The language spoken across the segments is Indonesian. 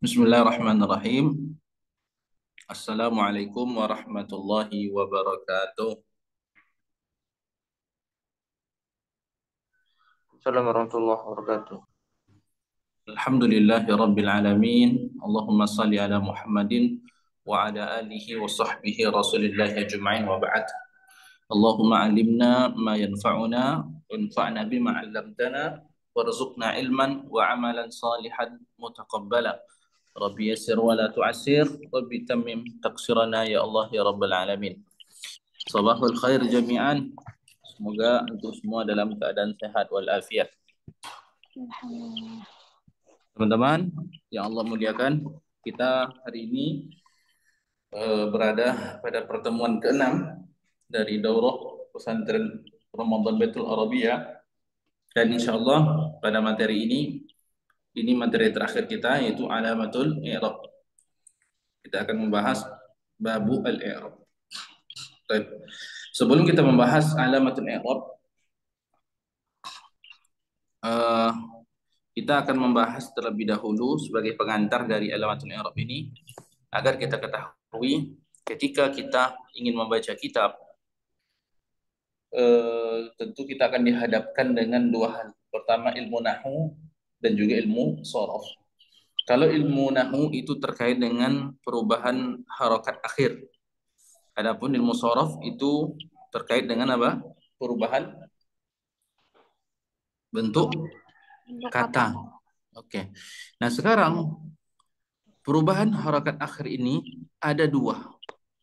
Bismillahirrahmanirrahim. Assalamualaikum warahmatullahi wabarakatuh. Assalamualaikum warahmatullahi wabarakatuh. Alhamdulillahi rabbil alamin. Allahumma salli ala Muhammadin wa ala alihi wa sahbihi rasulillahi ajma'in wa ba'd. Allahumma alimna ma yanfa'una wanfa'na bima 'allamtana warzuqna ilman wa amalan salihan mutaqabbala. Rabbi yassir wa la tu'assir, Rabbi tammim taqsirana ya Allah ya rabbal alamin. Sabahul khair jami'an. Semoga untuk semua dalam keadaan sehat walafiat. Teman-teman yang Allah muliakan, kita hari ini berada pada pertemuan ke-6 dari daurah pesantren Ramadan Baitul Arabiyah, dan insyaallah pada materi ini materi terakhir kita, yaitu alamatul i'rab. Kita akan membahas babu al-i'rab. Baik. Sebelum kita membahas alamatul i'rab, eh, kita akan membahas terlebih dahulu sebagai pengantar dari alamatul i'rab ini, agar kita ketahui ketika kita ingin membaca kitab, tentu kita akan dihadapkan dengan dua hal. Pertama, ilmu nahwu dan juga ilmu shorof. Kalau ilmu nahwu itu terkait dengan perubahan harokat akhir. Adapun ilmu shorof itu terkait dengan apa? Perubahan bentuk kata. Oke. Nah, sekarang perubahan harokat akhir ini ada dua,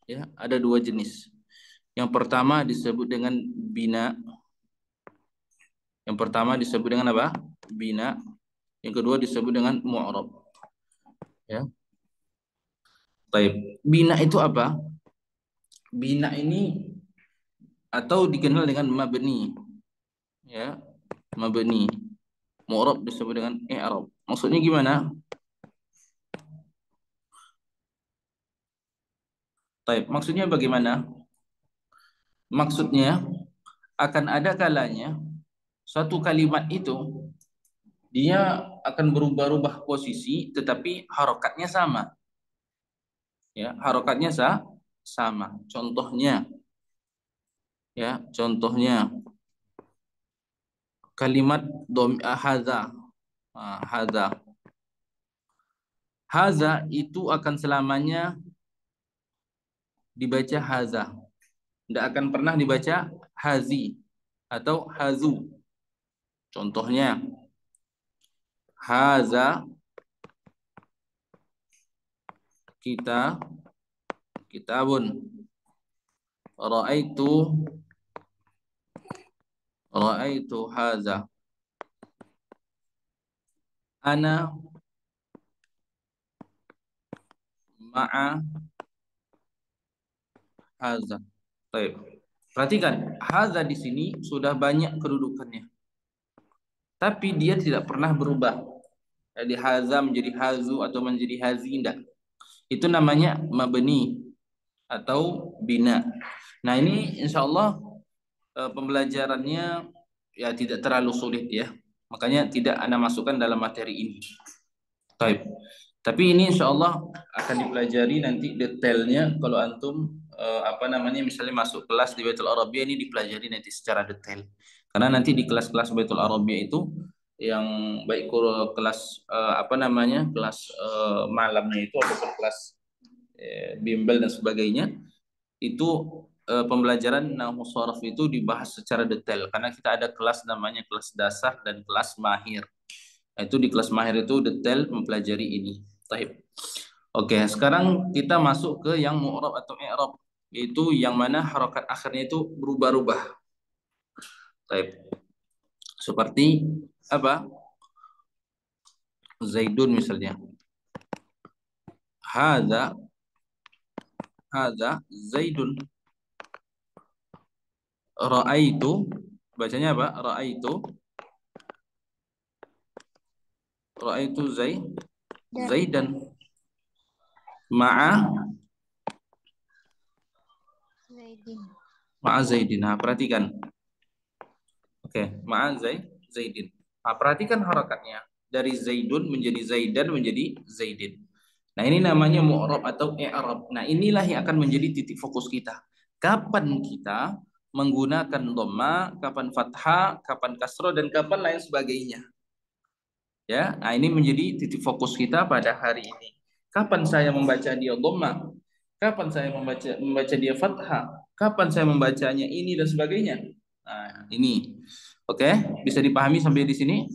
ya, ada dua jenis. Yang pertama disebut dengan bina. Yang pertama disebut dengan apa? Bina. Yang kedua disebut dengan mu'rab. Ya. Baik. Bina itu apa? Bina ini atau dikenal dengan mabni. Ya, mabni. Mu'rab disebut dengan i'rab. Maksudnya gimana? Baik, maksudnya bagaimana? Maksudnya akan ada kalanya suatu kalimat itu dia akan berubah-ubah posisi, tetapi harokatnya sama. Ya, harokatnya sama. Contohnya, ya, contohnya kalimat haza. Haza. Haza itu akan selamanya dibaca haza. Tidak akan pernah dibaca hazi atau hazu. Contohnya, haza kitabun. Ra'aitu haza. Ana ma'a haza. Baik. Perhatikan, haza di sini sudah banyak kedudukannya, tapi dia tidak pernah berubah. Jadi haza menjadi hazu atau menjadi hazi, tidak. Itu namanya mabni atau bina. Nah, ini insya Allah pembelajarannya ya tidak terlalu sulit ya. Makanya tidak Anda masukkan dalam materi ini. Taib. Tapi ini insya Allah akan dipelajari nanti detailnya kalau antum misalnya masuk kelas di Baitul Arabiyah, ini dipelajari nanti secara detail. Karena nanti di kelas-kelas Baitul Arabiyah itu yang baik kelas kelas malamnya itu ataupun kelas bimbel dan sebagainya, itu pembelajaran nahwu sharaf itu dibahas secara detail karena kita ada kelas namanya kelas dasar dan kelas mahir. Itu di kelas mahir itu detail mempelajari ini. Taib. Oke, sekarang kita masuk ke yang mu'rab atau i'rab, yaitu yang mana harokat akhirnya itu berubah-ubah. Taib. Seperti apa? Zaidun misalnya. Hadza Zaidun. Ra'aitu, bacanya apa? Ra'aitu Zaidan. Ma'a Zaidin. Nah, perhatikan. Oke, ma'a Zaidin. Nah, perhatikan harakatnya. Dari Zaidun menjadi Zaidan menjadi Zaidin. Nah, ini namanya mu'rab atau i'rab. Nah, inilah yang akan menjadi titik fokus kita. Kapan kita menggunakan dhamma, kapan fathah, kapan kasroh, dan kapan lain sebagainya. Ya, nah ini menjadi titik fokus kita pada hari ini. Kapan saya membaca dia dhamma? Kapan saya membaca dia fathah? Kapan saya membacanya ini dan sebagainya? Nah, ini. Oke, bisa dipahami sampai di sini?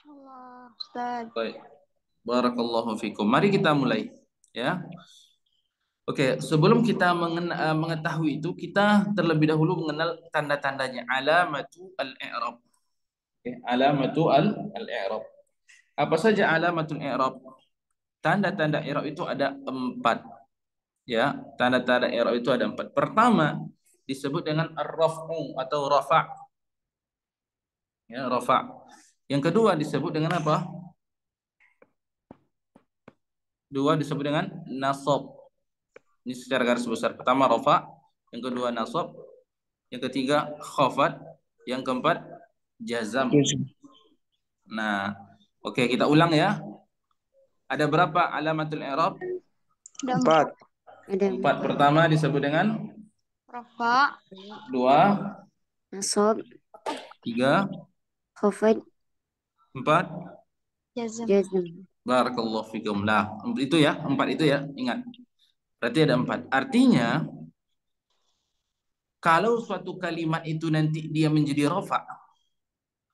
Allah, Ustaz. Baik. Barakallahu fikum. Mari kita mulai, ya. Oke, sebelum kita mengetahui itu, kita terlebih dahulu mengenal tanda-tandanya. Alamatu al-i'rab. Oke, alamatu al-i'rab. Apa saja alamatul i'rab? Tanda-tanda i'rab itu ada 4. Ya, tanda-tanda i'rab itu ada 4. Pertama disebut dengan ar-raf'u atau rafa'. Ya, rafa'. Yang kedua disebut dengan apa? Dua disebut dengan nasab. Ini secara garis besar. Pertama rafa', yang kedua nasab, yang ketiga khafat, yang keempat jazam. Nah, oke, kita ulang ya. Ada berapa alamatul i'rab? Ada 4. Ada 4. Pertama disebut dengan rafa, 2, nasab, 3, khafad, 4. jazm. Barakallahu fikum. Nah, itu ya, 4 itu ya, ingat. Berarti ada 4. Artinya kalau suatu kalimat itu nanti dia menjadi rafa,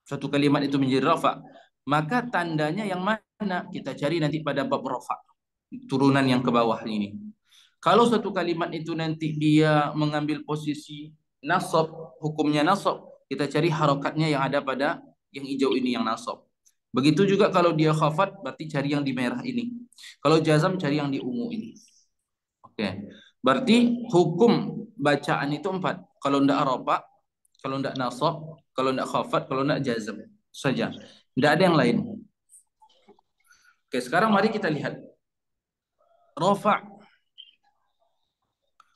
suatu kalimat itu menjadi rafa, maka tandanya yang mana? Kita cari nanti pada bab rafa, turunan yang ke bawah ini. Kalau suatu kalimat itu nanti dia mengambil posisi nasab, hukumnya nasab, kita cari harokatnya yang ada pada yang hijau ini, yang nasab. Begitu juga kalau dia khafat, berarti cari yang di merah ini. Kalau jazam, cari yang di ungu ini. Oke. Berarti hukum bacaan itu 4. Kalau ndak rafa, kalau ndak nasab, kalau ndak khafat, kalau ndak jazam saja. Ndak ada yang lain. Oke, sekarang mari kita lihat. Rafa.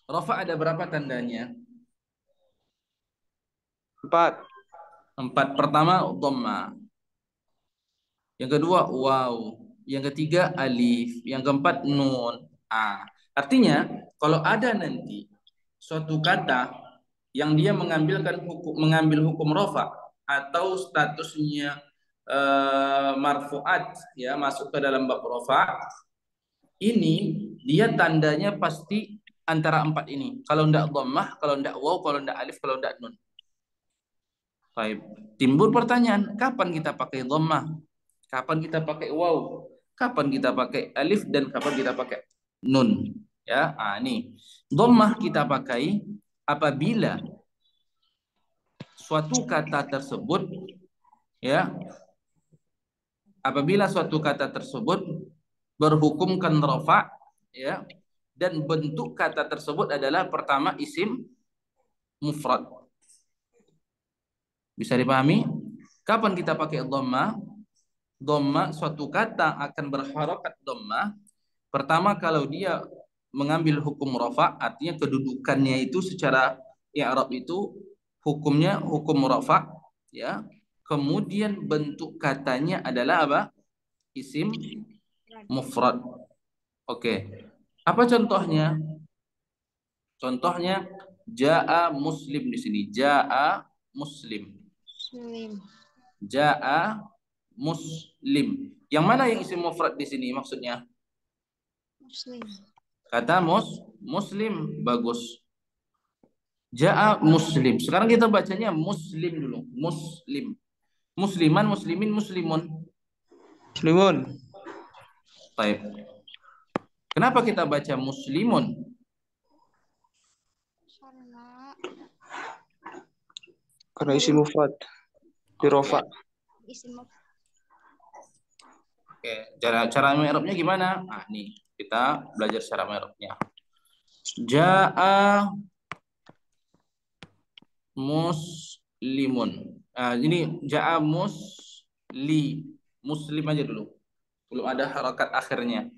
Rafa ada berapa tandanya? 4. 4. Pertama dhamma. Yang kedua waw. Yang ketiga alif. Yang keempat nun. Artinya kalau ada nanti suatu kata yang dia mengambil hukum rafa atau statusnya marfuat, ya, masuk ke dalam bab rafa, ini dia tandanya pasti antara 4 ini. Kalau ndak dhammah, kalau ndak waw, kalau ndak alif, kalau ndak nun. Baik. Timbul pertanyaan, kapan kita pakai dhammah? Kapan kita pakai waw? Kapan kita pakai alif, dan kapan kita pakai nun? Ya, ini. Dhammah kita pakai apabila suatu kata tersebut, ya, apabila suatu kata tersebut berhukumkan rafa, ya, dan bentuk kata tersebut adalah pertama isim mufrad. Bisa dipahami? Kapan kita pakai dhamma? Dhamma, suatu kata akan berharokat dhamma pertama kalau dia mengambil hukum rafa, artinya kedudukannya itu secara i'rab itu hukumnya hukum rafa, ya. Kemudian bentuk katanya adalah apa? Isim mufrad. Oke. Apa contohnya? Contohnya jaa muslim di sini. Jaa muslim. Jaa muslim. Yang mana yang isim mufrad di sini maksudnya? Muslim. Kata muslim. Bagus. Jaa muslim. Sekarang kita bacanya muslim dulu. Muslim. Musliman, muslimin, muslimun. Muslimun. Baik. Kenapa kita baca muslimun? Karena isi mufrad. Di rafa. Isim Oke, cara mi'rabnya gimana? Nih, kita belajar cara mi'rabnya. Jaa muslimun. Ini jaa muslim aja dulu. Belum ada harakat akhirnya.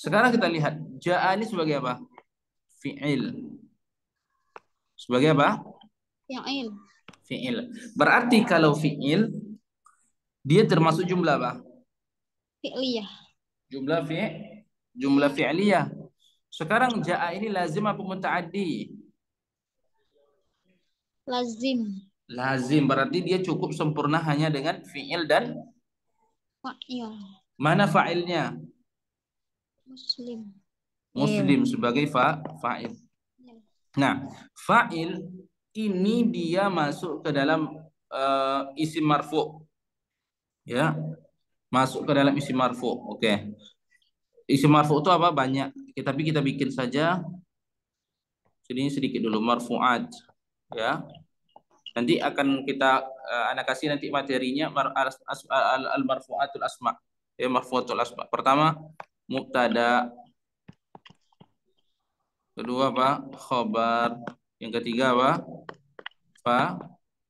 Sekarang kita lihat jaa ini sebagai apa? Fi'il. Sebagai apa? Fi'il. Fi'il. Berarti kalau fi'il dia termasuk jumlah apa? Fi'liyah. Jumlah fi'liyah. Sekarang ja'a ini lazim apa muta'addi? Lazim. Lazim, berarti dia cukup sempurna hanya dengan fi'il dan Fa'il. mana fa'ilnya? Muslim. Muslim sebagai fa'il. Ya. Nah, fa'il ini dia masuk ke dalam isim marfu. Ya, masuk ke dalam isim marfu. Oke. Isim marfu itu apa? Banyak. Tapi kita bikin saja. Sini sedikit dulu marfu'at. Ya. Nanti akan kita anak kasih nanti materinya al-marfu'atul asma. Ya, marfu'atul asma. Pertama mubtada. Kedua apa? Khobar. Yang ketiga apa?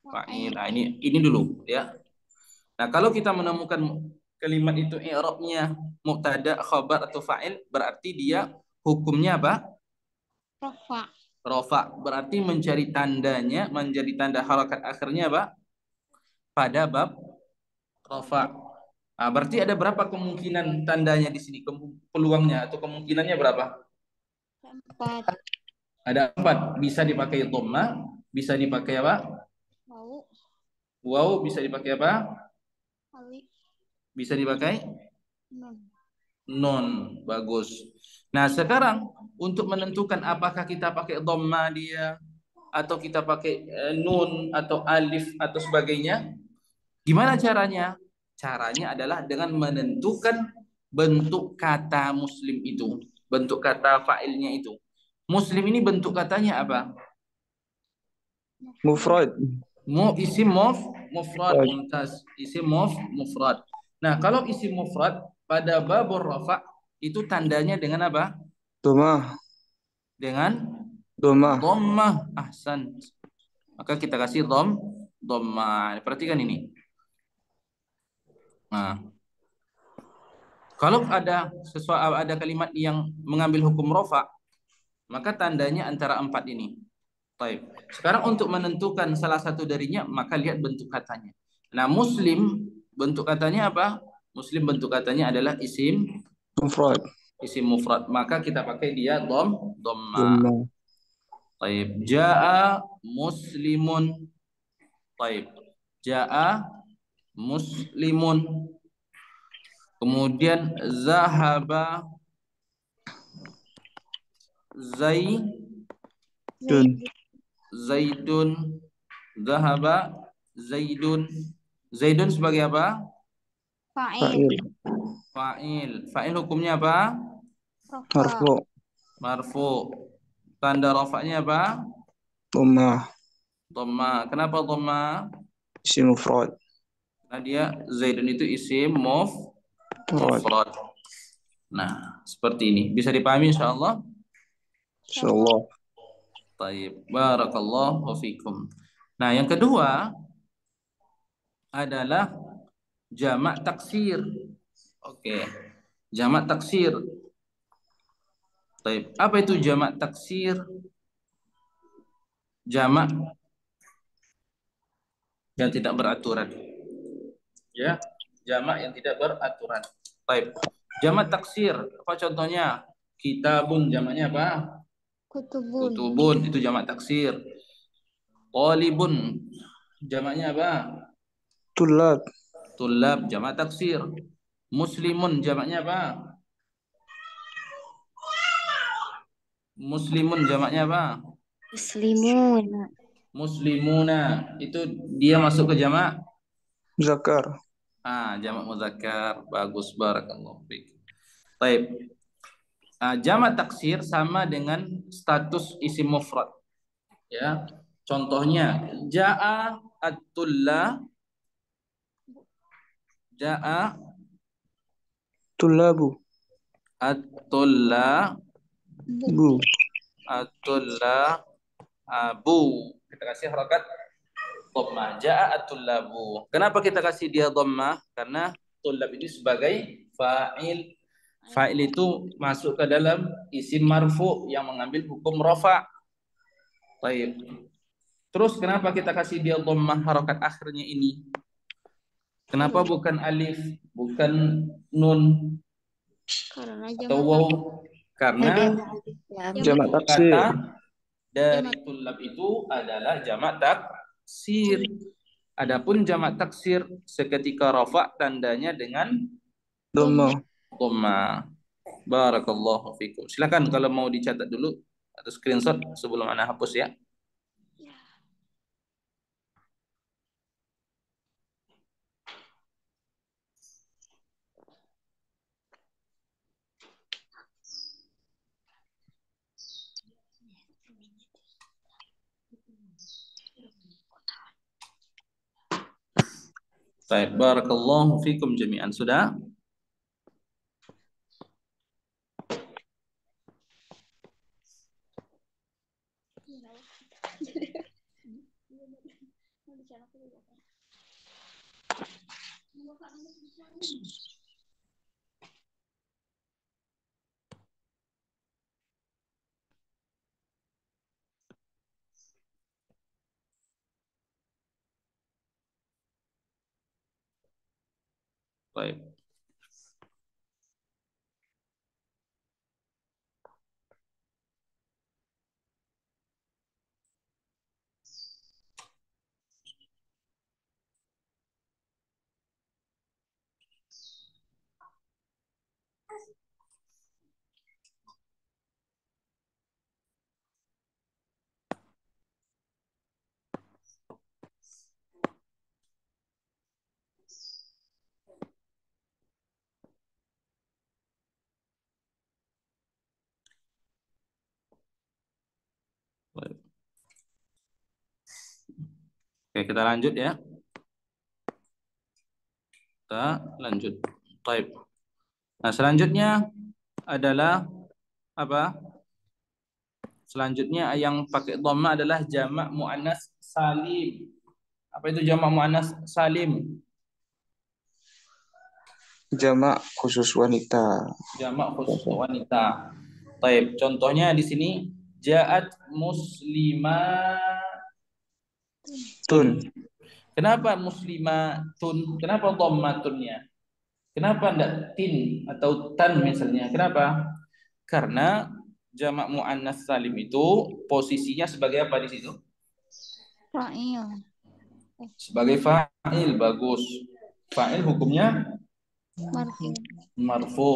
Fa'il. Nah, ini dulu ya. Nah, kalau kita menemukan kalimat itu i'rabnya mubtada, khabar atau fa'il, berarti dia hukumnya apa? Rafa. Rafa. Berarti mencari tandanya, menjadi tanda harakat akhirnya apa? Pada bab rafa. Nah, berarti ada berapa kemungkinan tandanya di sini? Peluangnya atau kemungkinannya berapa? 4. Ada 4. Bisa dipakai dhamma, bisa dipakai apa? Wawu. Waw, bisa dipakai apa? Alif. Bisa dipakai Nun. non. Bagus. Nah, sekarang untuk menentukan apakah kita pakai dhamma dia atau kita pakai nun atau alif atau sebagainya, gimana caranya? Caranya adalah dengan menentukan bentuk kata muslim itu, bentuk kata fa'ilnya itu. Muslim ini bentuk katanya apa? Mufrad. Isim mufrad. Mumtaz. Isim mufrad. Nah, kalau isim mufrad pada babur rafa itu tandanya dengan apa? Domah. Dengan Domah. dhammah. Ahsan. Maka kita kasih dhammah. Perhatikan ini. Nah, kalau ada kalimat yang mengambil hukum rafa, maka tandanya antara 4 ini. Baik. Sekarang untuk menentukan salah satu darinya, maka lihat bentuk katanya. Nah, muslim bentuk katanya apa? Muslim bentuk katanya adalah isim Mufrad. mufrad. Maka kita pakai dia dhammah. Domah. Baik. Jaa muslimun. Baik. Jaa muslimun. Kemudian zahaba Dun. zaidun. Zahaba zaidun. Zaidun sebagai apa? Fa'il. Fa'il. Fa'il. Fa'il hukumnya apa? Rafa. Marfu. Marfu. Tanda rafa'nya apa? Domah. Dhamma. Kenapa dhamma? Isim mufrad. Nah, dia zaidun itu isim Mufrad. mufrad. Nah, seperti ini. Bisa dipahami insyaallah? Insyaallah. Taib. Barakallahu fikum. Nah, yang kedua adalah jamak taksir. Oke. Jamak taksir. Taib. Apa itu jamak taksir? Jamak yang tidak beraturan. Ya, jamak yang tidak beraturan. Taib. Jamak taksir, apa contohnya? Kitabun jamaknya apa? Kutubun. Kutubun itu jamak taksir. Talibun jamaknya apa? Tulab. Tulab jamak taksir. Muslimun jamaknya apa? Muslimun jamaknya apa? Muslimun. Muslimuna itu dia masuk ke jamak Zakar. jamak muzakkar. Bagus, barakallahu fiik. Baik. Jamak taksir sama dengan status isim mufrad. Ya. Contohnya jaa at-tulla jaa Tulabu. at-tulla Bu. at-tulla abu. Kita kasih harakat dhammah. Jaa at-tullabu. Kenapa kita kasih dia dhammah? Karena tullab ini sebagai fa'il. Fa'il itu masuk ke dalam isim marfu yang mengambil hukum rafa. Baik. Terus kenapa kita kasih dia dhammah harakat akhirnya ini? Kenapa bukan alif, bukan nun Karena atau jamak waw? taksir. Karena Jamak tutur taksir. kata dari tulab itu adalah jamak taksir. Adapun jamak taksir seketika rafa tandanya dengan Dhamma. dhamma. Barakallahu fikum. Silakan kalau mau dicatat dulu atau screenshot sebelum ana hapus ya. Baik, barakallahu fikum jami'an. Sudah? Baik. Baik. Oke, kita lanjut ya. Kita lanjut. Baik. Nah, selanjutnya adalah apa? Selanjutnya yang pakai dhamma adalah jamak muannas salim. Apa itu jamak muannas salim? Jamak khusus wanita. Jamak khusus untuk wanita. Baik, contohnya di sini ja'at muslimatun. Tun. Kenapa muslimatun? Kenapa dhammatunnya? Kenapa enggak tin atau tan misalnya? Kenapa? Karena jamak muannas salim itu posisinya sebagai apa di situ? Fa'il. Sebagai fa'il. Bagus. Fa'il hukumnya Marfu. marfu.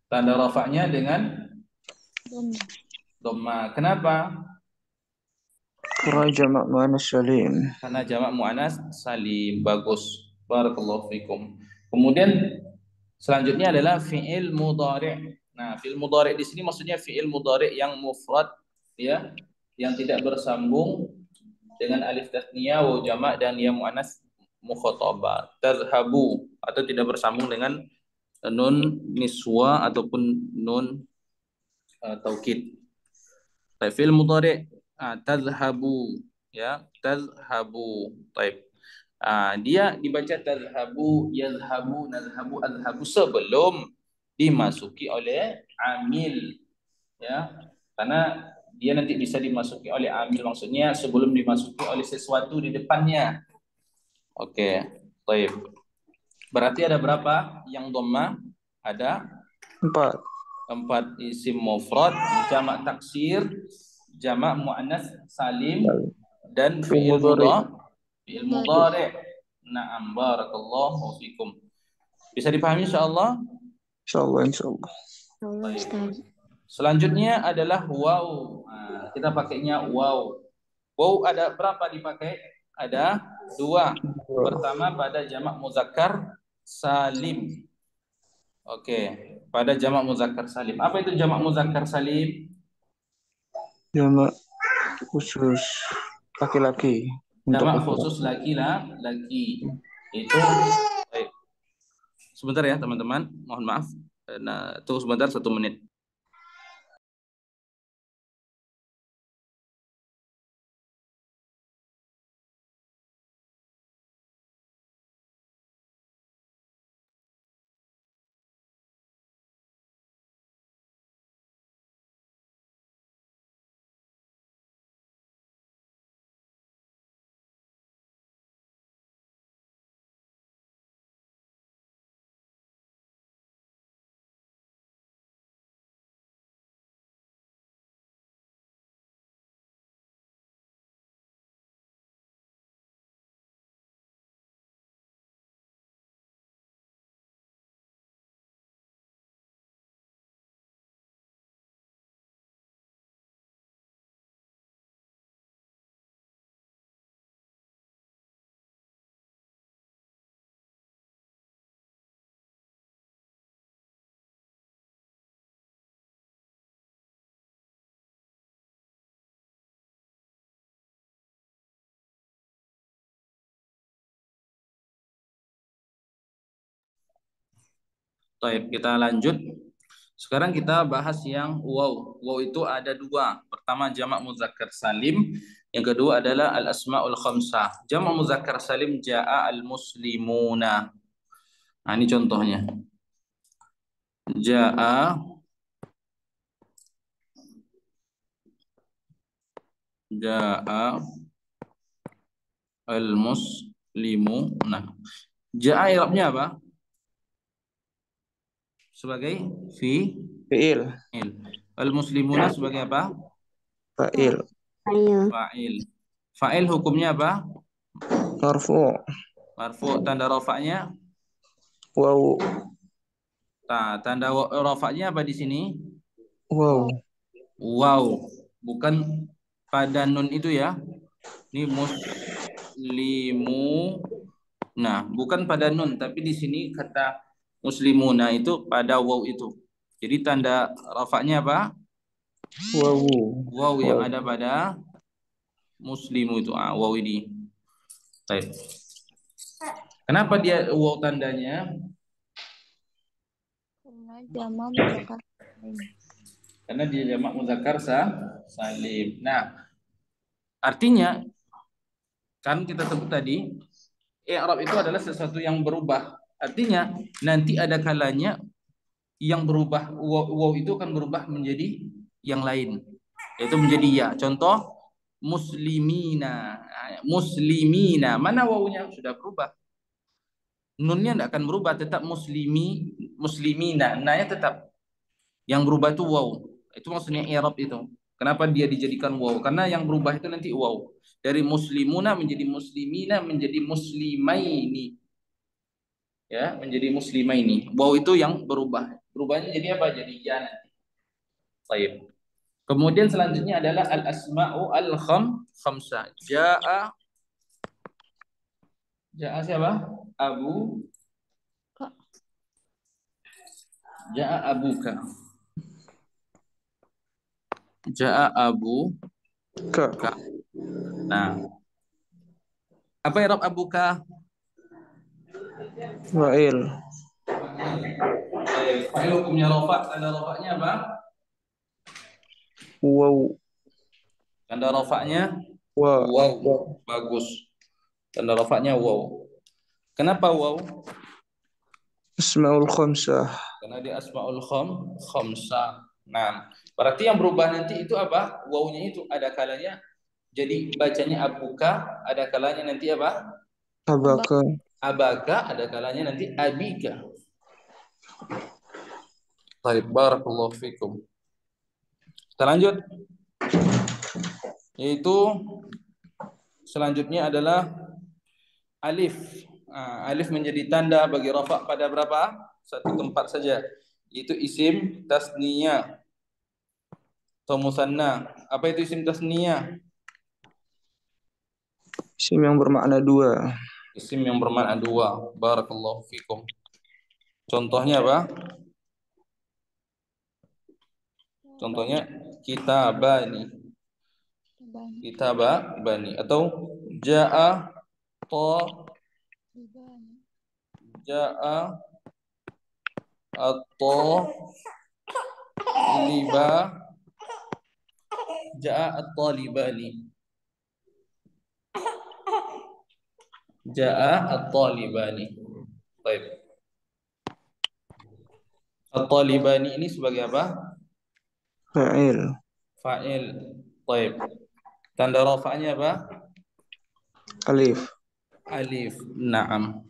Tanda rafa'nya dengan Dhamma. dhamma. Kenapa? Karena jamak muannas salim. Karena jamak muannas salim. Bagus. Barakallahu fikum. Kemudian selanjutnya adalah fi'il mudhari'. Nah, fi'il mudhari' di sini maksudnya fi'il mudhari' yang mufrad ya, yang tidak bersambung dengan alif tasniyah, waw jamak dan ya muannas mukhatabah. Tazhabu atau tidak bersambung dengan nun niswa ataupun nun taukid. Baik, fi'il mudhari' tazhabu ya, tazhabu. Baik. Dia dibaca tazhabu, yazhabu, nazhabu, azhabu sebelum dimasuki oleh amil ya. Karena dia nanti bisa dimasuki oleh amil, maksudnya sebelum dimasuki oleh sesuatu di depannya. Oke, baik. Berarti ada berapa yang dhamma? Ada 4. 4 isim mufrad, jamak taksir, jamak muannas salim dan Fi'il fi'il mudhari'. fi'il mudhari'. Na'am, barakallahu fikum. Bisa dipahami insyaallah? Insyaallah, insyaallah. Allah Ustaz. Selanjutnya adalah waw. Kita pakainya waw. Waw ada berapa dipakai? Ada 2. Pertama pada jamak muzakkar salim. Oke, pada jamak muzakkar salim. Apa itu jamak muzakkar salim? Jamak khusus laki-laki. Untuk Jamak laki-laki. khusus laki-laki. Itu baik. Sebentar ya teman-teman, mohon maaf. Nah, tunggu sebentar 1 menit. Baik, kita lanjut. Sekarang kita bahas yang waw. Waw itu ada dua. Pertama jamak muzakkar salim, yang kedua adalah al asmaul khamsah. Jamak muzakkar salim jaa al muslimuna. Nah, ini contohnya. Jaa jaa al muslimuna. Jaa i'rabnya apa? Sebagai fi'il. Fi'il. Al muslimuna sebagai apa? Fa'il. Fa'il. Fa'il hukumnya apa? Marfu'. Marfu. Tanda rafa'nya? Waw. Nah, tanda rafa'nya apa di sini? Waw. Wow, bukan pada nun itu ya. Ini muslimu. Nah, bukan pada nun, tapi di sini kata muslimuna itu pada waw itu. Jadi tanda rafa'nya apa? Waw. Waw yang ada pada muslimu itu. Ah, waw ini. Baik. Kenapa dia waw tandanya? Karena jamak muzakkar salim. Karena dia jamak muzakkar salim. Nah, artinya kan kita sebut tadi i'rab itu adalah sesuatu yang berubah. Artinya nanti ada kalanya yang berubah waw itu akan berubah menjadi yang lain, yaitu menjadi ya. Contoh muslimina. Muslimina, mana wawunya sudah berubah. Nunnya tidak akan berubah, tetap muslimina. Nanya tetap. Yang berubah itu waw. Itu maksudnya i'rab itu. Kenapa dia dijadikan waw? Karena yang berubah itu nanti waw. Dari muslimuna menjadi muslimina menjadi muslimaini. Ya, menjadi muslimaini. Waw itu yang berubah. Berubahnya jadi apa? Jadi ya nanti. Baik. Kemudian selanjutnya adalah al asma'u al khamsah. Jaa siapa? Abu. Kak, Jaa abuka. Jaa abu. Ka. Nah, apa i'rab abuka? Fa'il. Fa'il hukumnya rafa. Tanda rafa'nya apa? Waw. Tanda rafa'nya Wa. wow. Bagus. Tanda rafa'nya wow. Kenapa wow? Asmaul khamsah. Karena dia asmaul khamsah. Nah, berarti yang berubah nanti itu apa? Wawnya itu ada kalanya jadi bacanya abuka, ada kalanya nanti apa? Abaka. Abaka, ada kalanya nanti abika. Baik, barakallahu fikum. Kita lanjut. Yaitu selanjutnya adalah alif. Alif menjadi tanda bagi rafa pada berapa? Satu tempat saja. Itu isim tasniyah atau musanna. Apa itu isim tasniyah? Isim yang bermakna dua. Isim yang bermakna dua. Barakallahu fikum. Contohnya apa? Contohnya kitabani. Kitabani atau jaa atau liba jaa at-talibani. Jaa at-talibani. Baik. At-talibani ini sebagai apa? Fa'il. Fa'il. Baik. Tanda rafa'nya apa? Alif. Alif. Naam.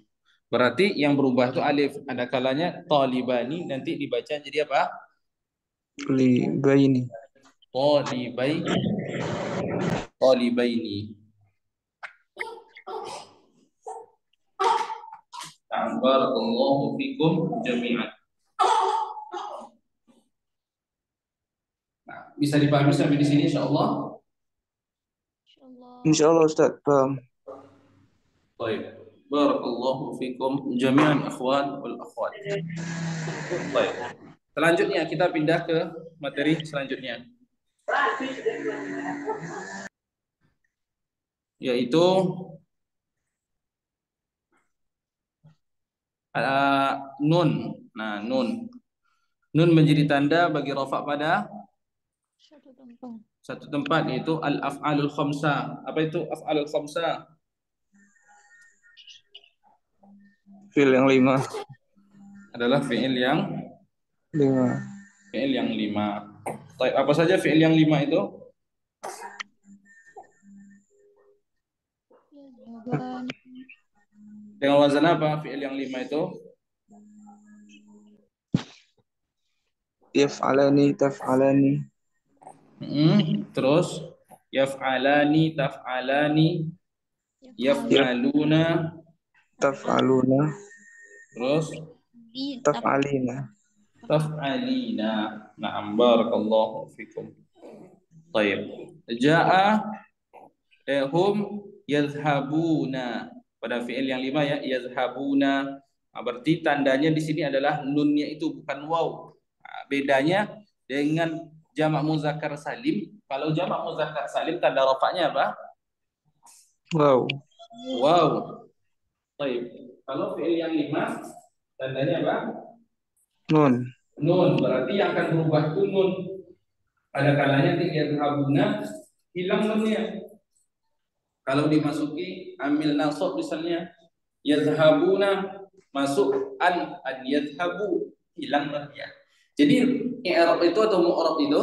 Berarti yang berubah itu alif. Ada kalanya talibani nanti dibaca jadi apa? Libaini. Talibaini. Barakallahu fikum jami'an. Nah, bisa dipahami sampai di sini insyaallah. Insyaallah Ustaz. Paham. Baik. Barakallahu fikum jami'an akhwan wal akhwat. Baik. Selanjutnya kita pindah ke materi selanjutnya. Yaitu Nun. Nah, nun. Nun menjadi tanda bagi rafa pada Satu tempat. satu tempat, yaitu al-af'alul khamsah. Apa itu af'alul khamsah? Fi'il yang 5. Adalah fi'il yang 5. fi'il yang 5. Baik, apa saja fi'il yang 5 itu? Yazhaban. Dengan wazan apa fi'il yang 5 itu? Yaf'alani, taf'alani, Terus yaf'alani, taf'alani, yaf'aluna, taf'aluna, terus Di taf'alina. taf'alina. Na'am, barakallahu fikum. Baik. Ja'a hum yazhabuna. Pada fi'il yang 5 ya, yazhabuna. Berarti tandanya di sini adalah nunnya itu bukan waw. Bedanya dengan jamak muzakkar salim. Kalau jamak muzakkar salim tanda rafa'nya apa? Wow. Waw. Baik. Kalau fi'il yang 5 tandanya apa? Nun. Nun. Berarti yang akan berubah itu nun. Pada kalanya yazhabuna hilang nunnya. Kalau dimasuki amil nasab misalnya yazhabuna, masuk an yazhabu, hilang ya. Jadi i'rab itu atau mu'rab itu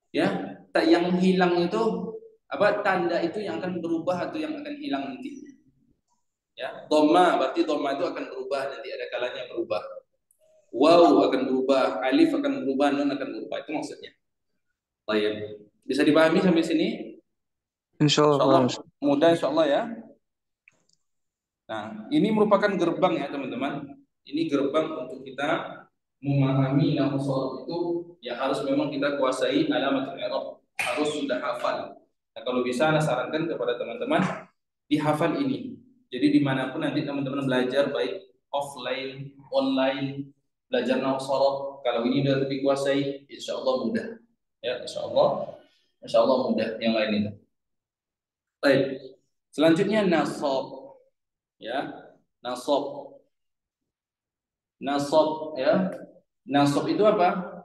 ya, yang hilang itu apa, tanda itu yang akan berubah atau yang akan hilang nanti. Ya, dhamma berarti dhamma itu akan berubah nanti, ada kalanya berubah. Waw akan berubah, alif akan berubah, nun akan berubah. Itu maksudnya. Baik. Bisa dipahami sampai sini? Insyaallah. Insyaallah mudah insyaallah ya. Nah, ini merupakan gerbang ya teman-teman. Ini gerbang untuk kita memahami nahwu shorof itu ya, harus memang kita kuasai alamatul i'rab, harus sudah hafal. Nah, kalau bisa saya sarankan kepada teman-teman dihafal ini. Jadi dimanapun nanti teman-teman belajar, baik offline, online, belajar nahwu shorof, kalau ini sudah dikuasai, insya Allah mudah. Ya, insya Allah mudah. Yang lain itu. Baik. Selanjutnya nasab. Ya, nasab. Nasab ya. Nasab itu apa?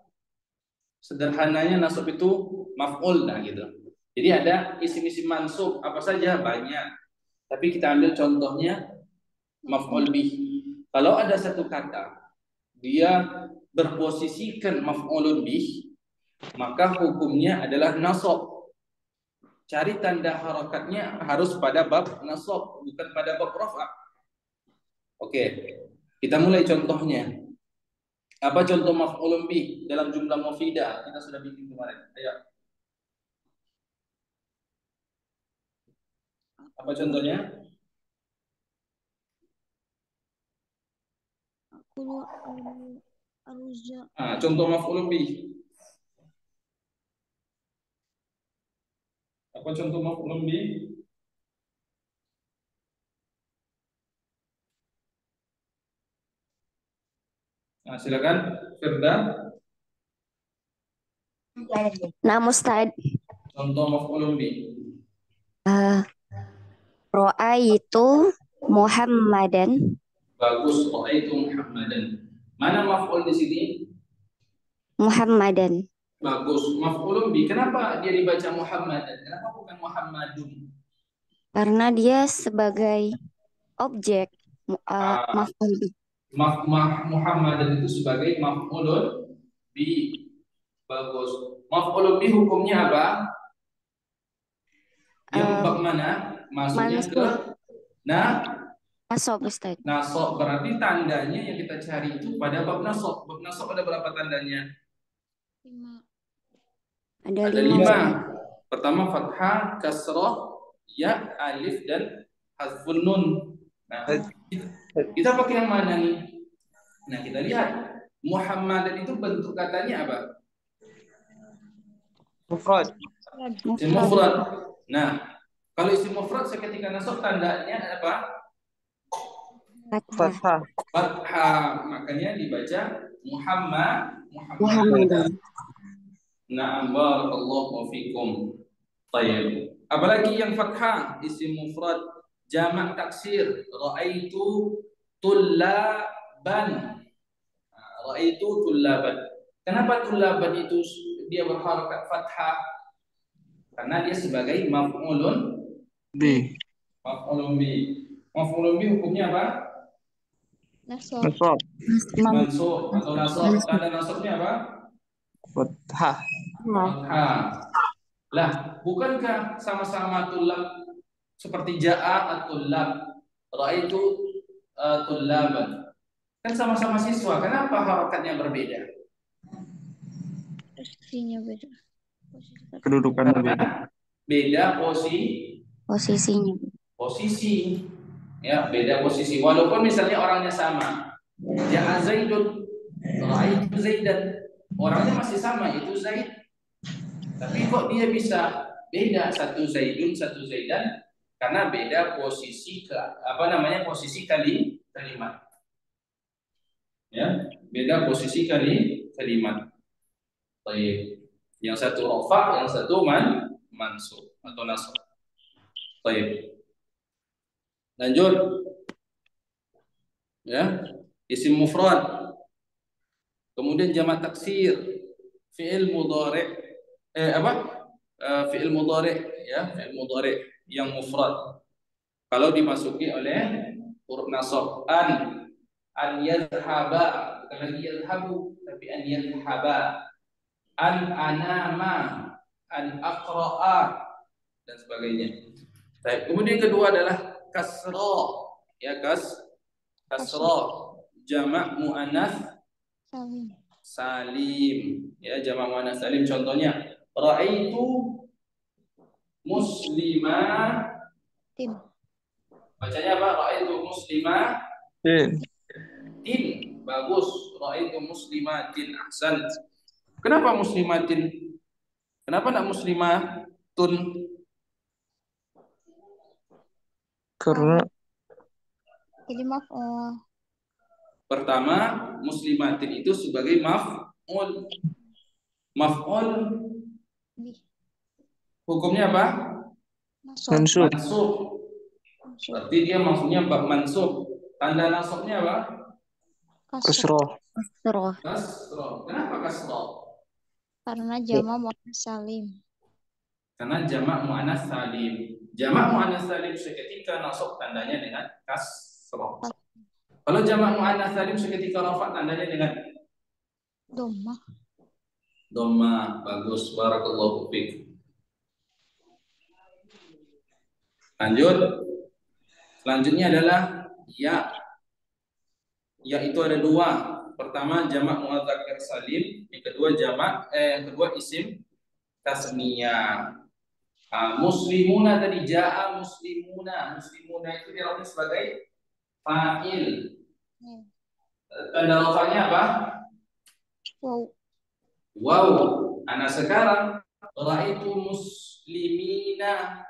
Sederhananya nasab itu maf'ul, nah gitu. Jadi ada isim-isim mansub apa saja, banyak. Tapi kita ambil contohnya maf'ul bih. Kalau ada satu kata dia berposisikan maf'ulun bih, maka hukumnya adalah nasab. Cari tanda harakatnya harus pada bab nasab, bukan pada bab rafa'. Oke, kita mulai contohnya. Apa contoh maf'ulun bih dalam jumlah mufidah? Kita sudah bikin kemarin. Ayo. Apa contohnya? Aku aruzza. Contoh maf'ulun bih. Apa contoh maf'ulun bih? Nah, silakan Firda. Nah, Mustad. Contoh maf'ulun bih. Ra'aitu Muhammadan. Bagus, ra'aitu Muhammadan. Mana maf'ul di sini? Muhammadan. Bagus, maf'ulun bih. Kenapa dia dibaca Muhammadan? Kenapa bukan Muhammadun? Karena dia sebagai objek maf'ul bih. Muhammadan itu sebagai maf'ulun bih. Bagus. Maf'ulun bih hukumnya apa? Yang bab mana? Masuknya ke nasab, Ustaz. Nasab. Berarti tandanya yang kita cari itu pada bab nasab. Bab nasab ada berapa tandanya? 5. Ada 5. Pertama fathah, kasrah, ya, alif dan hazfun nun. Nah, kita pakai yang mana nih? Nah, kita lihat Muhammadan itu bentuk katanya apa? Mufrad. Isim mufrad. Nah, kalau isim mufrad seketika nasab tandanya apa? Fathah. Fathah. Makanya dibaca Muhammadan. Na'am, barakallahu fikum. Baik. Apalagi yang fathah, isim mufrad, jamak taksir, ra'aitu tullaban. Ra'aitu tullaban. Kenapa tullaban itu dia berharakat fathah? Karena dia sebagai maf'ulun B. maf'ulun bi. Maf'ulun bi hukumnya apa? Nasab. Nasab. Mansub atau nasab. Tanda nasabnya apa? Fathah. Fathah. Lah, bukankah sama-sama tullab seperti ja'a at-tullab, ra'aitu tullaban? Kan sama-sama siswa. Kenapa harakatnya berbeda? Posisinya beda. Posisi kata. Kedudukannya beda. Karena beda Posisinya. posisi. Ya, beda posisi. Walaupun misalnya orangnya sama. Ja'a Zaidun, ra'aitu Zaidan. Orangnya masih sama, itu Zaid. Tapi kok dia bisa beda, satu Zaidun, satu Zaidan? Karena beda posisi posisi kalimat. Ya, beda posisi kalimat. Baik. Yang satu rafa, yang satu mansub atau nasab. Baik. Lanjut. Ya, isim mufrad. Kemudian jamak taksir, fi'il mudhari'. Fi'il mudhari', ya, fi'il mudhari' yang mufrad. Kalau dimasuki oleh huruf nasab, an yadhhaba, bukan lagi yadhhabu, tapi an yadhhaba, an anama, an aqra'a, dan sebagainya. Baik. Kemudian kedua adalah kasra, ya, kasra, jamak muannats Salim. salim, ya, jamak muannats salim. Contohnya, ra'aitu muslimah. Tim. Bacanya apa? Ra'aitu muslimah. Tin. Tin, bagus. Ra'aitu muslimatin, ahsan. Kenapa muslimatin? Kenapa nak muslimatun? Karena Jadi maf'ul. Pertama, muslimatin itu sebagai maf'ul. Maf'ul Bi. hukumnya apa? Nasab. mansub. Mansub. Mansub. Berarti dia maksudnya bab mansub. Tanda nasabnya apa? Kasrah. Kasroh. Kasroh. Kasroh. Kenapa kasroh? Karena jama muannats salim. Karena jamak muannats salim. Jamak muannats salim seketika nasab tandanya dengan kasroh. Kalau jamak muannats salim seketika rafa tandanya dengan Dhammah. dhamma. Bagus, barakallahu fiik. Lanjut. Selanjutnya adalah ya. Ya itu ada dua. Pertama jamak muadzakkar salim, yang kedua isim tasniyah. Muslimuna tadi jaa muslimuna. Muslimuna itu diartikan sebagai fa'il. Tanda rafanya apa? Wow. Wow. Ana sekarang ra'aitu muslimina.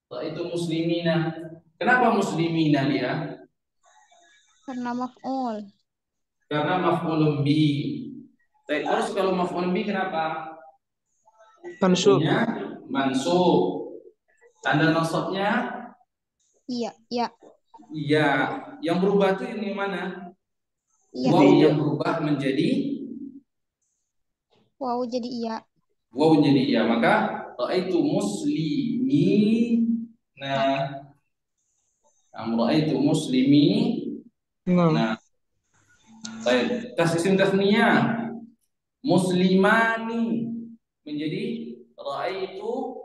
Ra'aitu muslimina. Kenapa muslimina dia? Karena maf'ul. Karena maf'ulun bi. Terus kalau maf'ulun bi kenapa? Mansub. Hukumnya mansub. Tanda nasabnya Iya. Ya. iya. Yang berubah itu yang mana? Iya. Waw yang berubah menjadi Wow jadi iya. waw jadi iya. Maka ra'aitu muslimina. Ra'aitu muslimi. Nah. Nah, baik. Isim tasniyah muslimani menjadi ra'aitu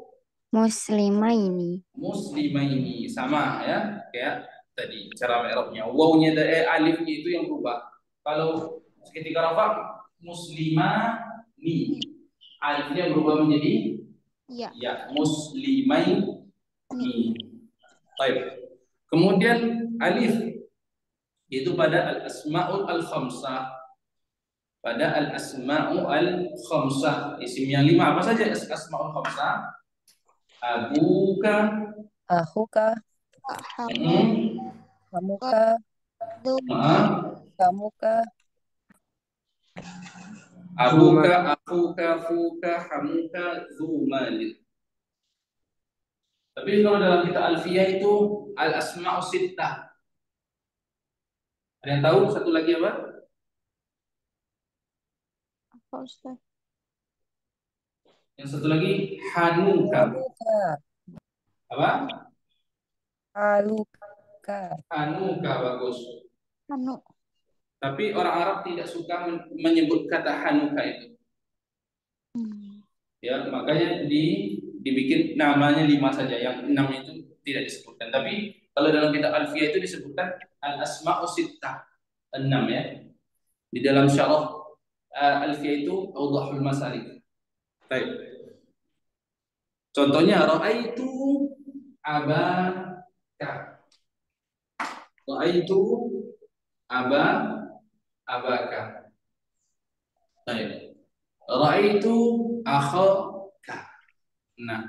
Muslimaini. muslimaini, sama ya kayak tadi cara mi'rabnya. Wawnya alifnya itu yang berubah. Kalau ketika rafa muslimani, alifnya berubah menjadi Iya. ya muslimaini. Baik. Kemudian alif itu pada al-asmaul al-khamsah. Pada al-asma'u al-khamsah. Isim yang 5 apa saja asma'ul khamsah? Abuka, Ahuka, Hamu. kamuka, kamuka, abuka, akuka, fuka, hamuka, zumalin. Tapi kalau dalam kitab Alfiyah itu al-asma'u sittah. Ada yang tahu satu lagi apa? Apa Ustaz? Yang satu lagi Hanuka. Hanuka. Apa? Haluka. Hanuka, bagus. Anu. Tapi orang Arab tidak suka menyebut kata Hanuka itu. Ya, makanya dibikin namanya 5 saja, yang 6 itu tidak disebutkan. Tapi kalau dalam kitab Alfiyah itu disebutkan al-asma'u sittah, 6 ya. Di dalam syarah Alfiyah itu Awdahul Masalik. Baik. Contohnya ra'aitu abaka. Ra'aitu abaka. Baik. Ra'aitu akhaka. Nah,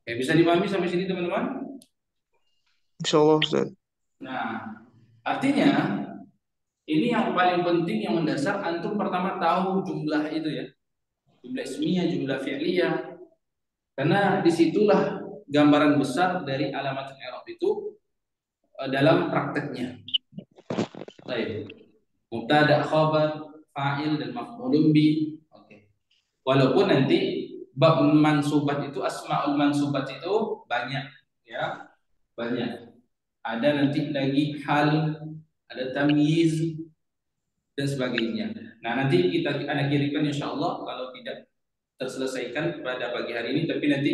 bisa dipahami sampai sini teman-teman? Insyaallah Ustaz. Nah, artinya ini yang paling penting, yang mendasar, antum pertama tahu jumlah itu ya. Jumlah ismiyah, jumlah fi'liyah. Karena disitulah gambaran besar dari alamat i'rab itu dalam prakteknya. Baik. Mubtada, khabar, fa'il dan maf'ulun bi. Oke. Walaupun nanti bab mansubat itu, asmaul mansubat itu banyak ya. Banyak. Ada nanti lagi hal, ada tamyiz dan sebagainya. Nah, nanti kita akan kirimkan insyaallah kalau tidak terselesaikan pada pagi hari ini, tapi nanti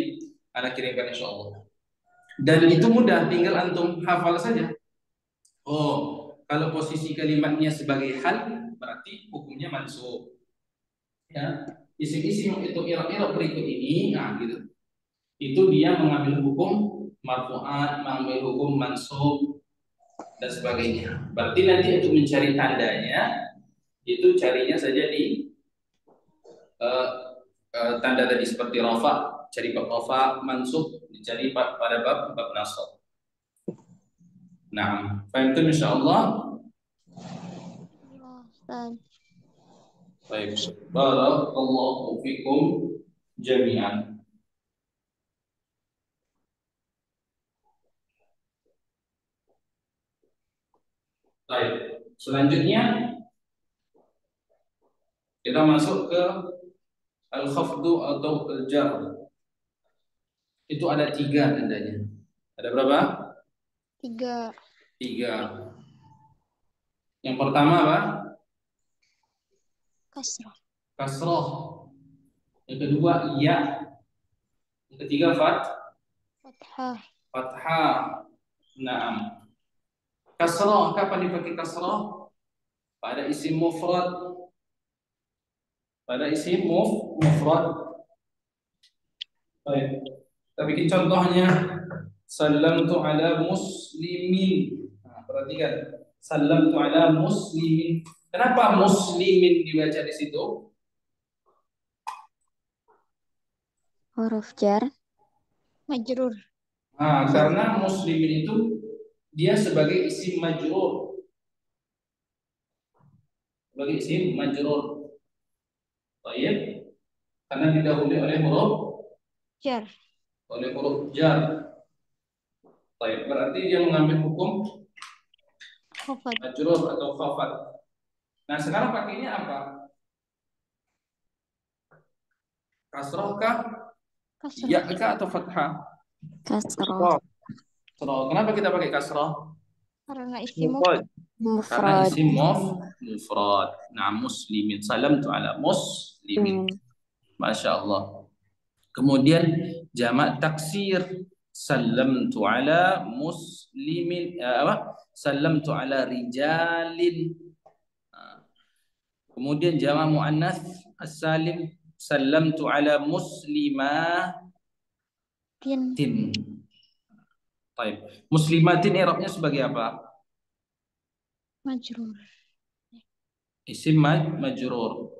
anak kirimkan insyaallah. Dan itu mudah, tinggal antum hafal saja. Oh, kalau posisi kalimatnya sebagai hal berarti hukumnya mansub. Ya, isim-isim itu i'rab berikut ini, nah gitu. Itu dia mengambil hukum marfu'at, mengambil hukum mansub dan sebagainya. Berarti nanti untuk mencari tandanya itu carinya saja di tanda tadi seperti rafa, cari bab rafa, mansub dicari pada bab nasab. Nah, faham itu insyaallah. Ustaz. Baik, barakallahu fikum jami'an. Baik, selanjutnya kita masuk ke al-khafdu atau al-jar. Itu ada 3 tandanya. Ada berapa? 3. 3. Yang pertama apa? Kasrah. Kasroh. Yang kedua ya. Yang ketiga Fathah. fathah. Naam. Kasroh, kapan dipakai kasroh? Pada isim mufrad. Pada isim mufrad. Baik. Kita bikin contohnya. Sallamtu ala muslimin. Nah, perhatikan. Sallamtu ala muslimin. Kenapa muslimin dibaca di situ? Huruf jar. Majrur. Nah, karena muslimin itu dia sebagai isim majrur. Sebagai isim majrur. Baik. Karena didahului oleh huruf Jar. jar. Baik, berarti dia mengambil hukum Khafad. majrur atau khafad. Nah, sekarang pakainya apa? Kasroh kah? Kasrah. Ya kah atau fathah? Kasroh. Kasroh. Kenapa kita pakai kasroh? Karena isim Mufrad. Karena Mufrad. isim mufrad. Nah, muslimin. Salamtu ala muslimin. Masya Allah. Kemudian jamak taksir. Salamtu ala muslimin. Salamtu ala rijalin. Kemudian jamak muannas as-salim. Salamtu ala muslimatin. Baik. Muslimatin i'rabnya sebagai apa? Majrur. Isim majrur.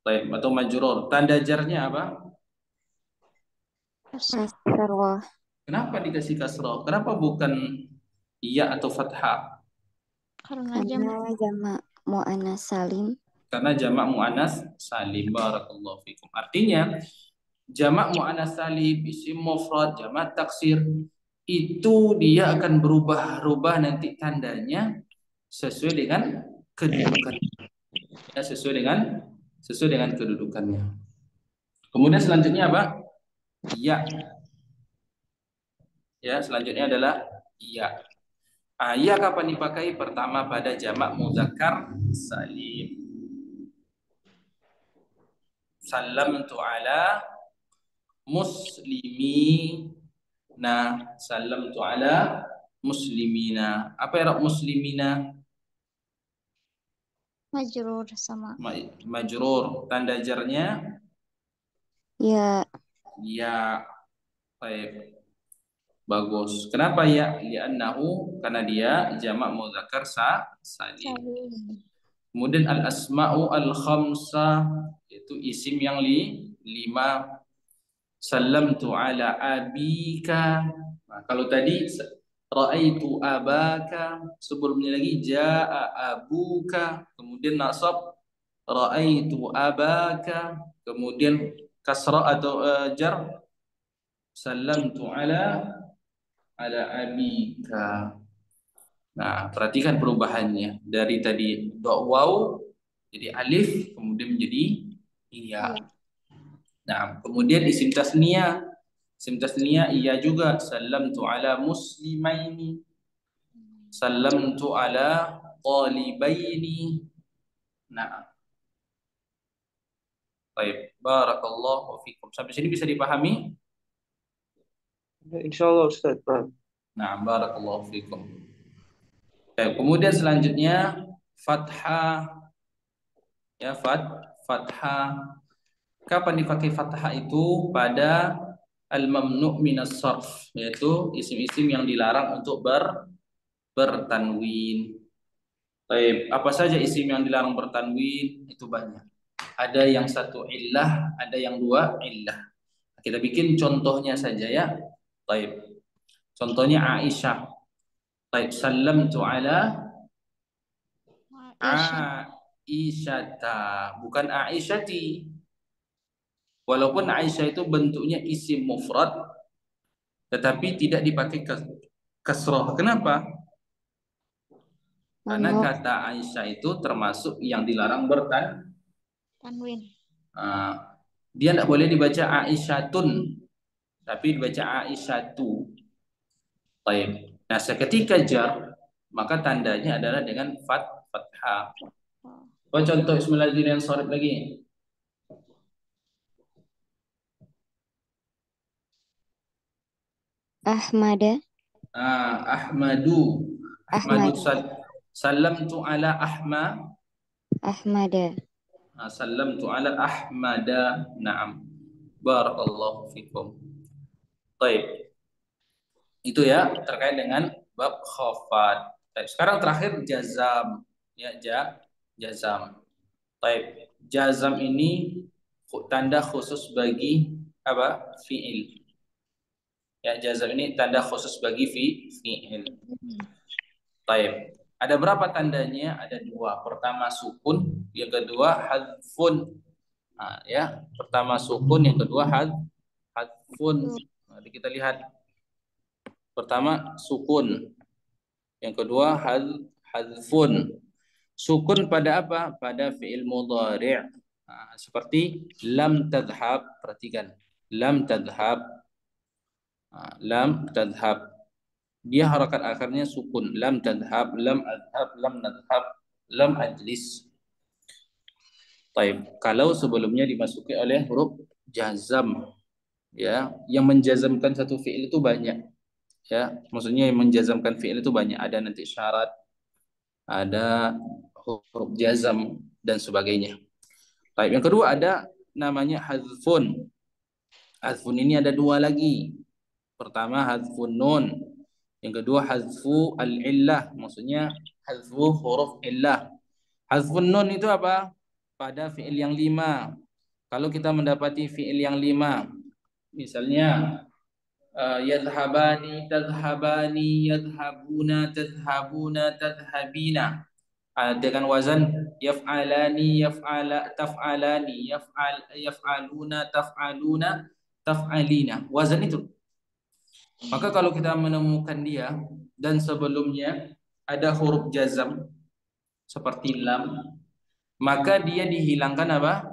Baik, atau majrur. Tanda jarnya apa? Kasrah. Kasroh. Kenapa dikasih kasrah? Kenapa bukan iya atau fathah? Karena Karena jamak muannas salim. Karena jamak muannas salim. Barakallahu fikum. Artinya jamak muannas salim, isim mufrad, jamak taksir itu dia akan berubah-ubah nanti tandanya sesuai dengan kedudukannya. Ya, sesuai dengan kedudukannya. Kemudian selanjutnya apa? Ya. Ya, selanjutnya adalah ya. Ya kapan dipakai? Pertama pada jamak muzakkar salim. Sallamtu ala muslimina. Sallamtu ala muslimina. Apa ya muslimina? Majrur sama. Majrur. Tanda jarnya Ya. ya. Baik. Bagus. Kenapa ya? Li'annahu, karena dia jamak muzakkar salim. Salim. Kemudian al-asma'u al-khamsah, itu isim yang lima. Sallamtu ala abika. Nah, kalau tadi ra'aitu abaka, sebelumnya lagi ja'a abuka, kemudian nasab ra'aitu abaka, kemudian kasra atau jar sallamtu ala abika. Nah, perhatikan perubahannya dari tadi waw jadi alif, kemudian menjadi iya. Nah, kemudian isim tasniyah. Isim tasniyah iya juga. Sallamtu ala muslimaini. Sallamtu ala talibaini. Nah, baik. Barakallahu fikum. Sampai sini bisa dipahami? Insyaallah Ustaz. Paham. Nah, barakallahu fikum. Baik, kemudian selanjutnya fathah. Ya, fathah. Kapan dipakai fathah itu? Pada al-mamnu' minas sarf, yaitu isim-isim yang dilarang untuk bertanwin. Baik, apa saja isim yang dilarang bertanwin? Itu banyak. Ada yang satu illah, ada yang dua illah. Kita bikin contohnya saja ya. Baik. Contohnya Aisyah. Baik, sallamtu ala Aisyata, bukan Aisyati. Walaupun Aisyah itu bentuknya isim mufrad, tetapi tidak dipakai kasroh. Kenapa? Karena kata Aisyah itu termasuk yang dilarang Tanwin. Dia tidak boleh dibaca Aisyatun, tapi dibaca Aisyatu. Baik. Nah, seketika jar, maka tandanya adalah dengan fathah. Contoh Bismillahirrahmanirrahim yang sorib lagi. Ahmada. Ahmadu. Sallamtu ala Ahmada. Sallamtu ala Ahmada. Naam. Barakallahu fikum. Baik. Itu ya terkait dengan bab khafad. Sekarang terakhir jazam. Ya, jazam. Baik. Jazam ini tanda khusus bagi apa? Fi'il. Ya, jazam ini tanda khusus bagi fi'il. Baik. Ada berapa tandanya? Ada dua. Pertama sukun, yang kedua hadfun. Nah, ya, pertama sukun, yang kedua hadfun. Nanti kita lihat. Pertama sukun, yang kedua hadfun. Sukun pada apa? Pada fi'il mudhari'. Nah, seperti lam tadhhab. Perhatikan, lam tadhhab. Lam tadhhab. Dia harakat akhirnya sukun. Lam tadhhab, lam adhhab, lam nadhhab, lam ajlis. Taib. Kalau sebelumnya dimasuki oleh huruf jazam, ya, yang menjazamkan satu fi'il itu banyak. Ya, maksudnya yang menjazamkan fi'il itu banyak. Ada nanti syarat, ada huruf jazam dan sebagainya. Taib. Yang kedua ada namanya hadfun. Hadfun ini ada dua lagi. Pertama hadfun nun. Yang kedua hadfu al-illah, maksudnya hadfu huruf illah. Hadfun nun itu apa? Pada fi'il yang lima. Kalau kita mendapati fi'il yang lima, misalnya yadhhabani, tadhhabani, yadhhabuna, tadhhabuna, tadhhabina. Dengan wazan yaf'alani, taf'alani, yaf'aluna, taf'aluna, taf'alina. Wazan itu. Maka kalau kita menemukan dia dan sebelumnya ada huruf jazam seperti lam, maka dia dihilangkan apa?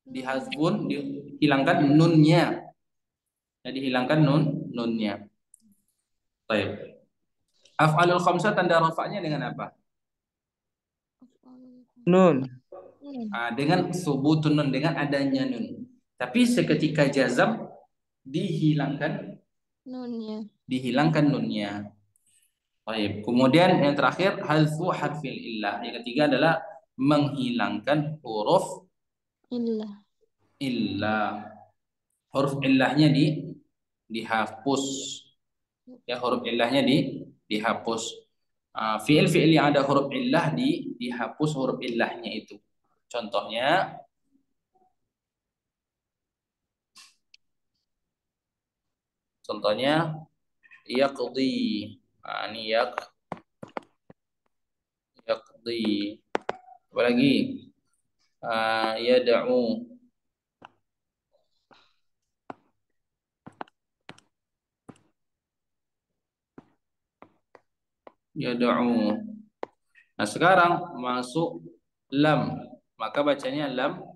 Dihazfun, dihilangkan nunnya. Ya, dihilangkan nunnya. Baik. Af'alul khamsah tanda rafa'nya dengan apa? Nun. Dengan subutun nun, dengan adanya nun. Tapi seketika jazam dihilangkan nunnya. Baik. Kemudian yang terakhir hazfu harfil illah. Yang ketiga adalah menghilangkan huruf illah. Huruf illahnya dihapus. Ya, huruf illahnya dihapus. Fiil-fiil yang ada huruf illah dihapus huruf illahnya itu. Contohnya yaqdi. Ini yaqdi. Apa lagi? Yad'u. Yad'u. Nah, sekarang masuk lam. Maka bacanya lam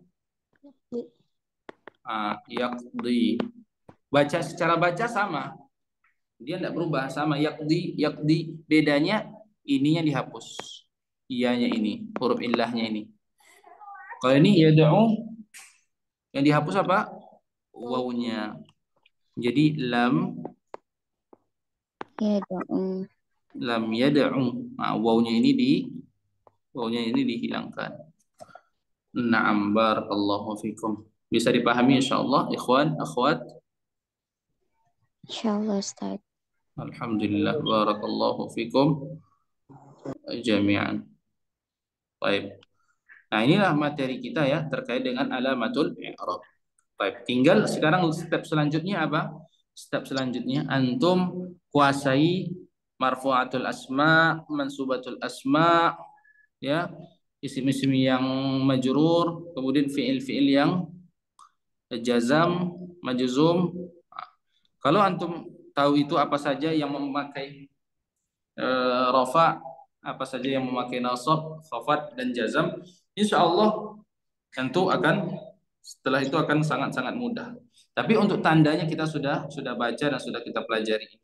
yaqdi. Secara baca sama. Dia tidak berubah, sama yaqdi. Bedanya ininya dihapus. Iyanya ini, huruf illahnya ini. Kalau ini yad'u, yang dihapus apa? Wawunya. Jadi lam yad'u. Wawunya ini dihilangkan. Na'am, barakallahu fikum. Bisa dipahami insyaallah ikhwan, akhwat? Insyaallah Ustaz. Alhamdulillah, barakallahu fikum jami'an. Baik. Nah, inilah materi kita ya terkait dengan alamatul i'rab. Baik, tinggal sekarang step selanjutnya apa? Step selanjutnya antum kuasai marfu'atul asma, mansubatul asma, ya, isim-isim yang majrur, kemudian fiil-fiil yang jazam, majzum. Kalau antum tahu itu apa saja yang memakai rafa, apa saja yang memakai nasab, khafat dan jazam, insyaallah tentu setelah itu akan sangat-sangat mudah. Tapi untuk tandanya kita sudah baca dan sudah kita pelajari.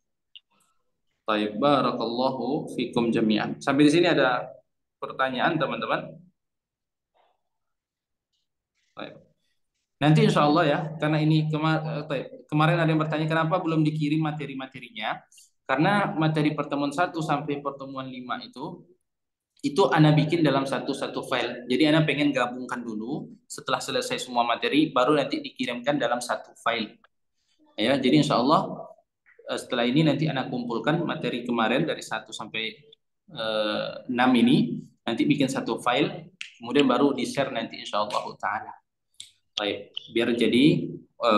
Baik, barakallahu fikum jami'an. Sampai di sini ada pertanyaan teman-teman? Baik. Nanti insya Allah ya, karena ini kemarin ada yang bertanya kenapa belum dikirim materi-materinya. Karena materi pertemuan 1 sampai pertemuan 5 itu Ana bikin dalam satu file. Jadi Ana pengen gabungkan dulu, setelah selesai semua materi, baru nanti dikirimkan dalam satu file. Ya, jadi insya Allah setelah ini nanti Ana kumpulkan materi kemarin dari 1 sampai 6 ini, nanti bikin satu file, kemudian baru di-share nanti insya Allah ta'ala. Baik, biar jadi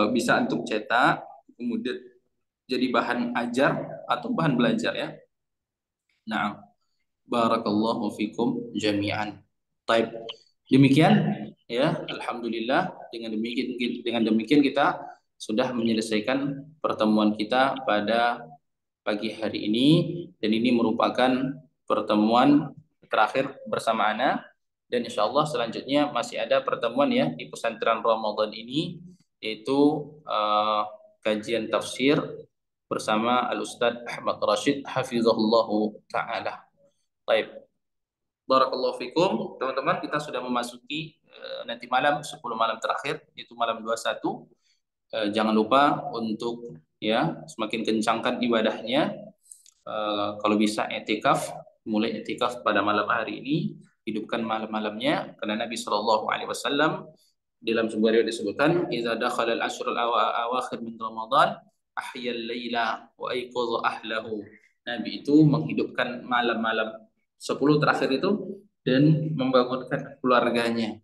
bisa untuk cetak, kemudian jadi bahan ajar atau bahan belajar ya. Nah, barakallahu fikum jami'an. Baik, demikian ya, alhamdulillah dengan demikian kita sudah menyelesaikan pertemuan kita pada pagi hari ini, dan ini merupakan pertemuan terakhir bersama Ana. Dan insya Allah selanjutnya masih ada pertemuan ya di pesantren Ramadan ini, yaitu kajian tafsir bersama Al-Ustadz Ahmad Rashid hafizahullahu ta'ala. Baik, barakallahu fikum teman-teman, kita sudah memasuki nanti malam 10 malam terakhir, yaitu malam 21. Jangan lupa untuk ya semakin kencangkan ibadahnya. Kalau bisa etikaf, mulai etikaf pada malam hari ini, hidupkan malam-malamnya, karena Nabi SAW dalam sebuah riwayat disebutkan, "Idza dakhala al-ashrul awakhir min Ramadan, ahyal laila wa ayqadha ahlahu." Nabi itu menghidupkan malam-malam 10 terakhir itu dan membangunkan keluarganya.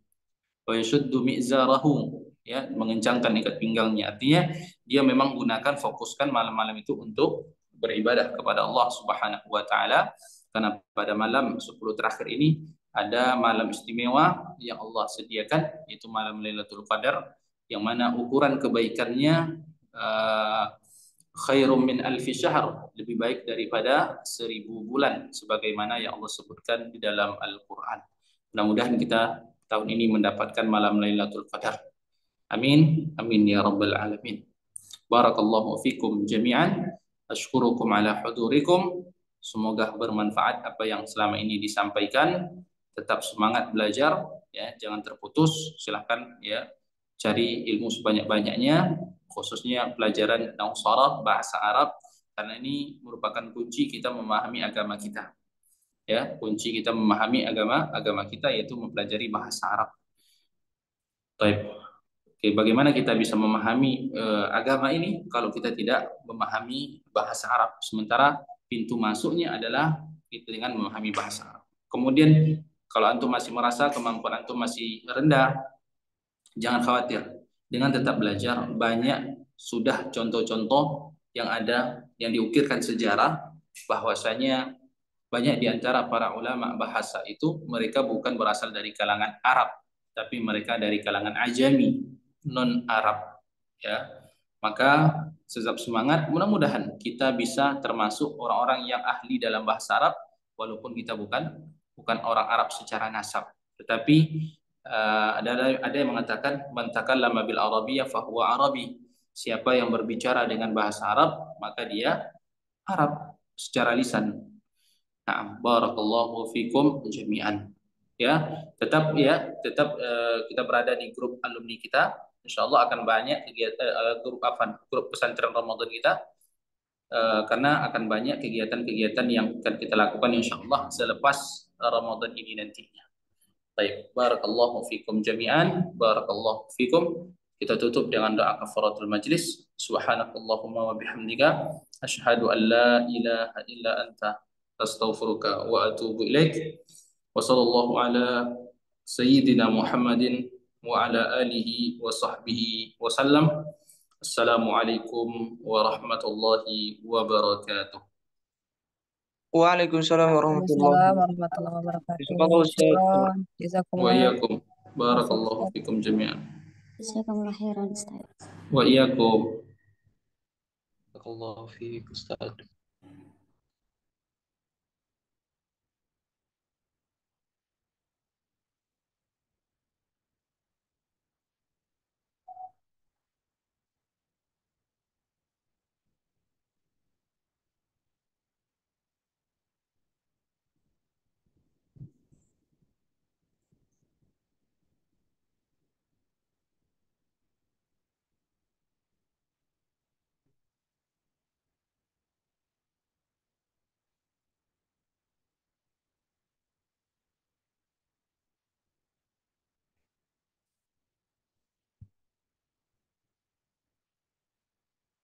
Wa yashuddu mi'zarahu, ya, mengencangkan ikat pinggangnya. Artinya dia memang fokuskan malam-malam itu untuk beribadah kepada Allah Subhanahu wa taala, karena pada malam 10 terakhir ini ada malam istimewa yang Allah sediakan, yaitu malam Lailatul Qadar, yang mana ukuran kebaikannya khairum min alfi syahr, lebih baik daripada 1000 bulan sebagaimana yang Allah sebutkan di dalam Al-Qur'an. Mudah-mudahan kita tahun ini mendapatkan malam Lailatul Qadar. Amin. Amin ya rabbal alamin. Barakallahu fikum jami'an. Ashkurukum ala hudurikum. Semoga bermanfaat apa yang selama ini disampaikan. Tetap semangat belajar, ya, jangan terputus. Silahkan ya cari ilmu sebanyak-banyaknya, khususnya pelajaran nahwu sharaf, bahasa Arab, karena ini merupakan kunci kita memahami agama kita. Ya, kunci kita memahami agama kita yaitu mempelajari bahasa Arab. Baik. Oke, bagaimana kita bisa memahami agama ini kalau kita tidak memahami bahasa Arab? Sementara pintu masuknya adalah dengan memahami bahasa Arab. Kemudian kalau antum masih merasa kemampuan antum masih rendah, jangan khawatir. Dengan tetap belajar, banyak sudah contoh-contoh yang ada yang diukirkan sejarah bahwasanya banyak di antara para ulama bahasa itu mereka bukan berasal dari kalangan Arab, tapi mereka dari kalangan Ajami, non Arab, ya. Maka tetap semangat, mudah-mudahan kita bisa termasuk orang-orang yang ahli dalam bahasa Arab walaupun kita bukan orang Arab secara nasab. Tetapi ada yang mengatakan man takallama bil arabiyyah fahuwa arabi. Siapa yang berbicara dengan bahasa Arab maka dia Arab secara lisan. Nah, barakallahu fikum jami'an. Ya, tetap kita berada di grup alumni kita. Insyaallah akan banyak kegiatan grup pesantren Ramadan kita. Karena akan banyak kegiatan-kegiatan yang akan kita lakukan insyaallah selepas Ramadan ini nantinya. Baik, barakallahu fikum jami'an, barakallahu fikum. Kita tutup dengan doa kafaratul majlis. Subhanakallahumma wa bihamdika asyhadu an la ilaha illa anta astaghfiruka wa atubu ilaik. Wa sallallahu ala sayyidina Muhammadin wa ala alihi wa sahbihi wa sallam. Assalamualaikum warahmatullahi wabarakatuh. Waalaikumsalam warahmatullahi Waalaikumsalam warahmatullahi wabarakatuh. wabarakatuh. Syukron. Wa Jazakumullah. iyyakum. Barakallahu fikum jami'an. Jazakumullah khairan Ustaz. Wa iyyakum. Barakallahu fiik Ustaz.